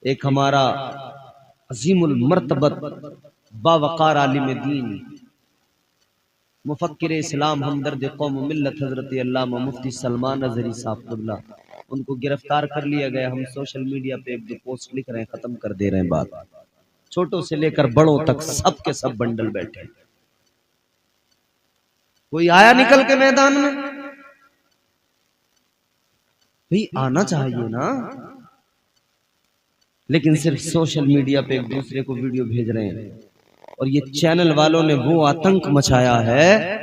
एक हमारा अजीमुल मर्तबत बावकार आलिम दीन मुफक्किर इस्लाम हमदर्द कौम मिल्लत हजरत अल्लामा मुफ्ती सलमान अजहरी साहब क़िबला, उनको गिरफ्तार कर लिया गया। हम सोशल मीडिया पे एक दो पोस्ट लिख रहे हैं, खत्म कर दे रहे हैं बात। छोटों से लेकर बड़ों तक सब के सब बंडल बैठे। कोई आया निकल के मैदान में? भाई आना चाहिए ना, लेकिन सिर्फ सोशल मीडिया पे एक दूसरे को वीडियो भेज रहे हैं। और ये चैनल वालों ने वो आतंक मचाया है,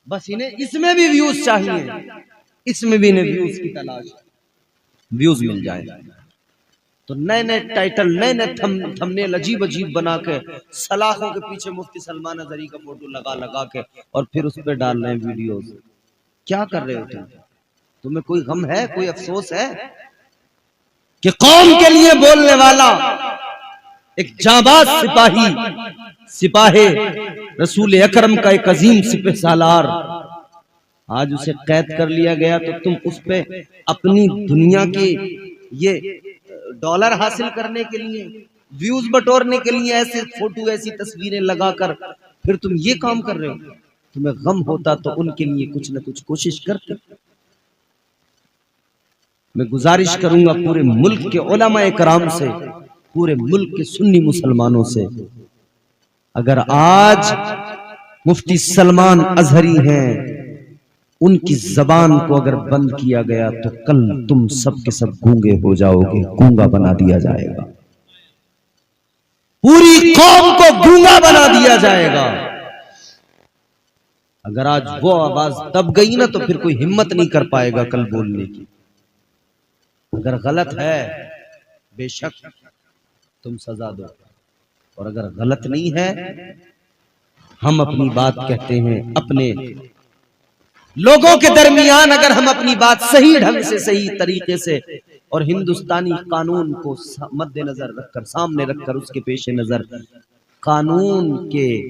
बस इन्हें इसमें भी व्यूज चाहिए, इसमें भी इन्हें व्यूज की तलाश, व्यूज मिल जाए तो नए नए टाइटल, नए नए थंबनेल अजीब अजीब बना के सलाखों के पीछे मुफ्ती सलमान अजहरी का फोटो लगा लगा के और फिर उस पर डाल रहे हैं वीडियोस। क्या कर रहे हो तुम? तुम्हें कोई गम है, कोई अफसोस है कि कौम के लिए बोलने वाला एक जाबाज सिपाही रसूल अकरम का एक अजीम सिपह सालार आज उसे कैद कर लिया गया, तो तुम उस पे अपनी दुनिया के ये डॉलर हासिल करने के लिए, व्यूज बटोरने के लिए ऐसे फोटो, ऐसी तस्वीरें लगाकर फिर तुम ये काम कर रहे हो। तुम्हें गम होता तो उनके लिए कुछ न कुछ कोशिश करते। मैं गुजारिश करूंगा पूरे मुल्क के उलमा कराम से, पूरे मुल्क के सुन्नी मुसलमानों से, अगर आज मुफ्ती सलमान अजहरी हैं, उनकी जबान को अगर बंद किया गया तो कल तुम सब के सब गूंगे हो जाओगे, गूंगा बना दिया जाएगा, पूरी कौम को गूंगा बना दिया जाएगा। अगर आज वो आवाज दब गई ना तो फिर कोई हिम्मत नहीं कर पाएगा कल बोलने की। अगर गलत है बेशक तुम सजा दो, और अगर गलत नहीं है, हम अपनी बात कहते हैं, अपने लोगों के दरमियान अगर हम अपनी बात सही ढंग से, सही तरीके से और हिंदुस्तानी कानून को मद्देनजर रखकर, सामने रखकर, उसके पेशे नजर, कानून के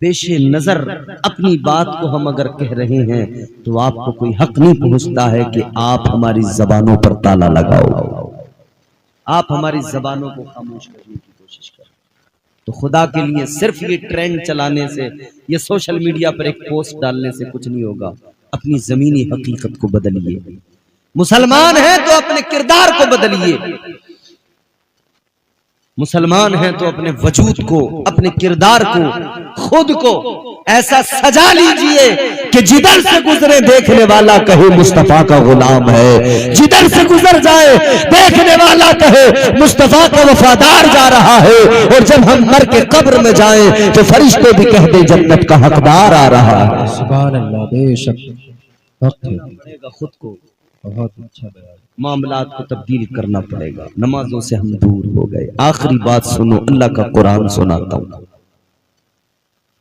पेशे नजर अपनी बात को हम अगर कह रहे हैं, तो आपको कोई हक नहीं पहुंचता है कि आप हमारी जबानों पर ताला लगाओ, आप हमारी जबानों को खामोश करने की कोशिश करें। तो खुदा के लिए सिर्फ ये ट्रेंड चलाने से, ये सोशल मीडिया पर एक पोस्ट डालने से कुछ नहीं होगा। अपनी जमीनी हकीकत को बदलिए। मुसलमान हैं तो अपने किरदार को बदलिए, मुसलमान हैं तो अपने वजूद को, अपने किरदार को, खुद को ऐसा सजा लीजिए कि जिधर से गुजरे देखने वाला कहे मुस्तफा का गुलाम है, जिधर से गुजर जाए देखने वाला कहे मुस्तफा का वफादार जा रहा है, और जब हम मर के कब्र में जाएं तो फरिश्ते भी कह दे जन्नत का हकदार आ रहा है। सुभान अल्लाह, बेशक खुद को बहुत अच्छा मामलात को तब्दील करना पड़ेगा। नमाजों से हम दूर हो गए। आखिरी बात सुनो, अल्लाह का कुरान सुनाता हूं।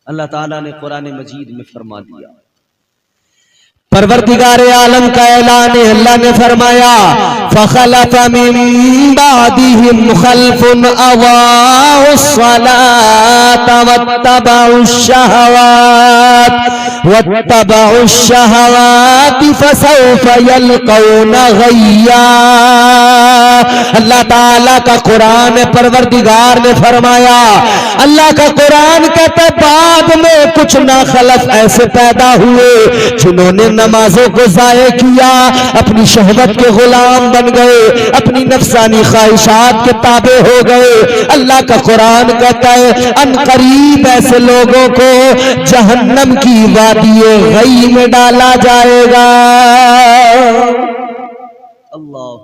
अल्लाह ताला ने कुरान मजीद में फरमा दिया, परवरदिगार आलम का ऐलान है, अल्लाह ने फरमाया फखलफ मिन बादिहिम खल्फुन अवाउस सलात वत्तबउश शहवात फसौफ यल्कौना गय्या। अल्लाह ताला का कुरान परवरदिगार ने फरमाया, अल्लाह का कुरान कहता बाद में कुछ नाखलफ ऐसे पैदा हुए जिन्होंने नमाजों को जाये किया, अपनी शहवत के गुलाम बन गए, अपनी नफसानी ख्वाहिशात के ताबे हो गए। अल्लाह का कुरान कहता है अनकरीब ऐसे लोगों को जहन्नम की वादिये गई में डाला जाएगा। अल्लाह,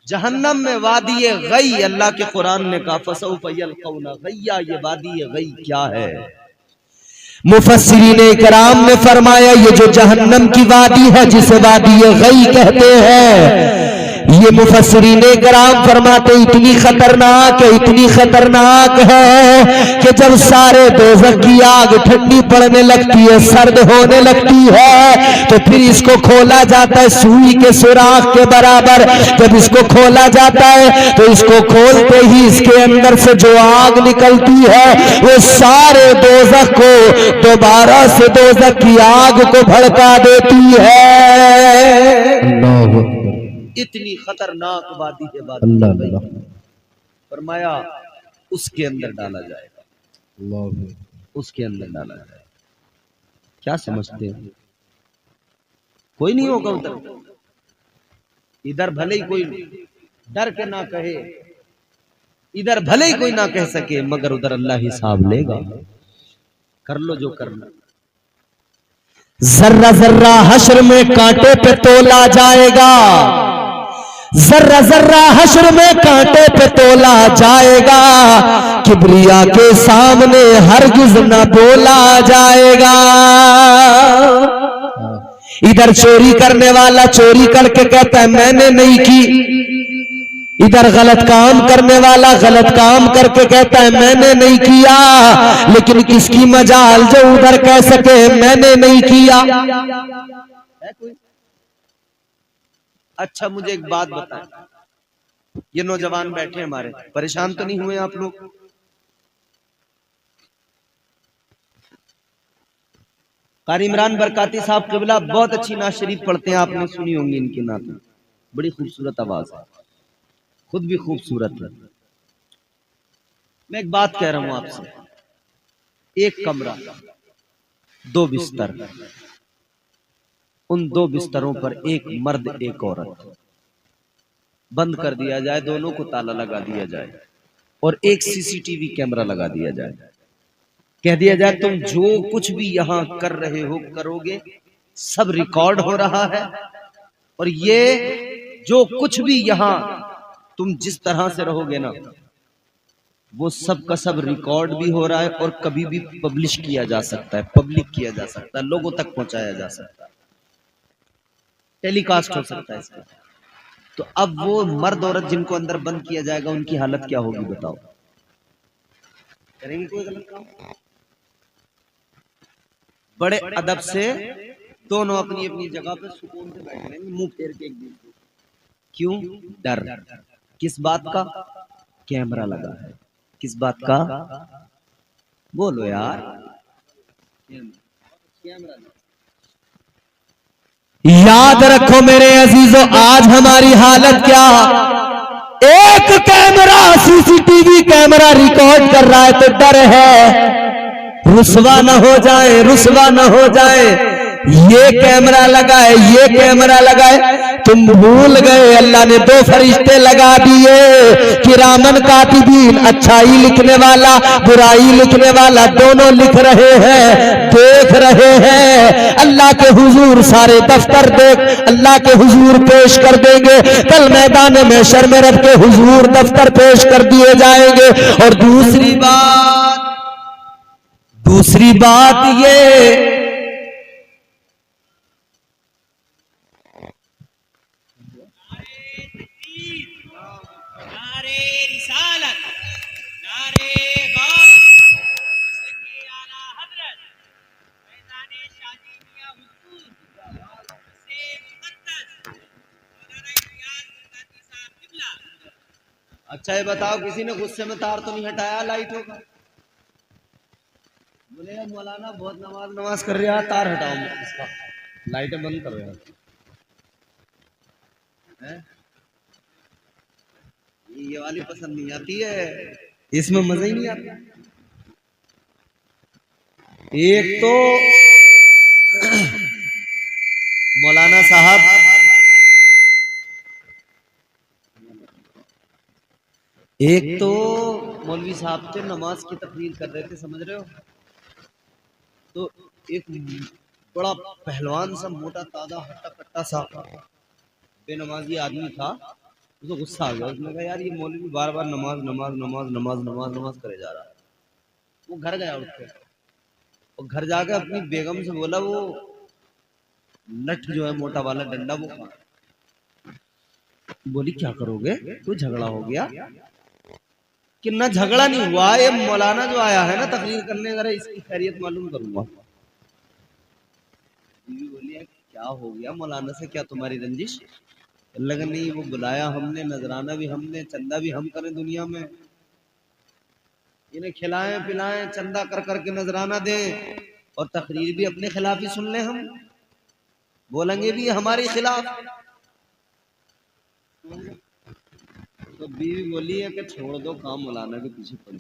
जहन्नम में वादिये गई, अल्लाह के कुरान ने कहा फसौफ यल्कौना गय्या। ये वादिये गई क्या है? मुफस्सिरीन इकराम ने फरमाया ये जो जहन्नम की वादी है, जिसे वादिये गई कहते हैं, ये मुफस्सिरीन इकराम फरमाते इतनी खतरनाक है, इतनी खतरनाक है कि जब सारे दोज़ख की आग ठंडी पड़ने लगती है, सर्द होने लगती है, तो फिर इसको खोला जाता है सुई के सुराख के बराबर। जब इसको खोला जाता है तो इसको खोलते ही इसके अंदर से जो आग निकलती है वो सारे दोज़ख को दोबारा से दोज़ख की आग को भड़का देती है। इतनी खतरनाक वादी है वादी, फरमाया उसके अंदर डाला जाएगा, उसके अंदर डाला जाएगा। क्या समझते हैं? कोई नहीं होगा उधर, इधर भले ही कोई डर के ना कहे, इधर भले ही कोई ना कह सके, मगर उधर अल्लाह हिसाब लेगा। कर लो जो करना। जर्रा जर्रा हश्र में कांटे पे तोला जाएगा, जर्रा जर्रा हश्र में कांटे पे तोला जाएगा, किबरिया के सामने हरगिज न बोला जाएगा। इधर चोरी करने वाला चोरी करके कहता है मैंने नहीं की, इधर गलत काम करने वाला गलत काम करके कहता है मैंने नहीं किया, लेकिन किसकी मजाल जो उधर कह सके मैंने नहीं किया। है कोई? अच्छा मुझे एक बात बताएं, ये नौजवान बैठे हमारे, परेशान तो नहीं हुए आप लोग? कारी इमरान बरकाती साहब क़िबला बहुत अच्छी नात शरीफ पढ़ते हैं, आपने सुनी होंगी इनकी नात, बड़ी खूबसूरत आवाज है, खुद भी खूबसूरत है। मैं एक बात कह रहा हूं आपसे, एक कमरा, दो बिस्तर, उन दो बिस्तरों पर एक मर्द एक औरत, बंद कर दिया जाए, दोनों को ताला लगा दिया जाए और एक सीसीटीवी कैमरा लगा दिया जाए, कह दिया जाए तुम जो कुछ भी यहां कर रहे हो करोगे, सब रिकॉर्ड हो रहा है, और ये जो कुछ भी यहां तुम जिस तरह से रहोगे ना, वो सब का सब रिकॉर्ड भी हो रहा है और कभी भी पब्लिश किया जा सकता है, पब्लिक किया जा सकता है, लोगों तक पहुंचाया जा सकता है, टेलीकास्ट हो सकता है इसका। तो अब वो मर्द औरत जिनको अंदर बंद किया जाएगा उनकी हालत क्या होगी बताओ? करेंगे कोई गलत काम? बड़े अदब से दोनों अपनी अपनी जगह पे सुकून से बैठ रहेंगे, मुंह फेर के एक दूसरे। क्यों? डर। किस बात का? कैमरा लगा है। किस बात का? बोलो यार। कैमरा। याद रखो मेरे अजीजों, आज हमारी हालत क्या, एक कैमरा सीसीटीवी कैमरा रिकॉर्ड कर रहा है तो डर है रुसवा न हो जाए, रुसवा न हो जाए, ये कैमरा लगाए, ये कैमरा लगाए। तुम भूल गए अल्लाह ने दो फरिश्ते लगा दिए, किरामन कातिबीन, अच्छाई लिखने वाला बुराई लिखने वाला, दोनों लिख रहे हैं, देख रहे हैं। अल्लाह के हुजूर सारे दफ्तर देख अल्लाह के हुजूर पेश कर देंगे, कल मैदान में शर्म रब के हुजूर दफ्तर पेश कर दिए जाएंगे। और दूसरी बात ये, अच्छा ये बताओ, किसी ने गुस्से में तार तो नहीं हटाया लाइटों का? बोले मौलाना बहुत नमाज कर रहा है, तार हटाओ इसका, लाइटें बंद करो यार। ये वाली पसंद नहीं आती है, इसमें मजा ही नहीं आता। एक तो मौलाना साहब, एक तो मौलवी साहब थे, नमाज की तकरीर कर रहे थे, समझ रहे हो, तो एक बड़ा पहलवान सा मोटा ताजा हट्टा कट्टा सा बेनमाजी आदमी था, उसको गुस्सा आ गया, उसने कहा यार ये मौलवी बार बार नमाज नमाज नमाज नमाज नमाज नमाज करे जा रहा है। वो घर गया उठ के, और घर जाकर अपनी बेगम से बोला वो लठ जो है मोटा वाला डंडा वो खा। बोली क्या करोगे, कोई झगड़ा हो गया? कि ना झगड़ा नहीं हुआ, ये मौलाना जो आया है ना तकरीर करने, जरा इसकी खैरियत मालूम करूंगा। बीवी बोली क्या हो गया मौलाना से, क्या तुम्हारी रंजिश? लगा नहीं, वो बुलाया हमने, नजराना भी हमने, चंदा भी हम करें दुनिया में, इन्हें खिलाएं पिलाएं, चंदा कर करके नजराना दें, और तकरीर भी अपने खिलाफ ही सुन ले, हम बोलेंगे भी हमारे खिलाफ। तो बीवी बोली है कि छोड़ दो काम, मौलाना के पीछे पड़ी।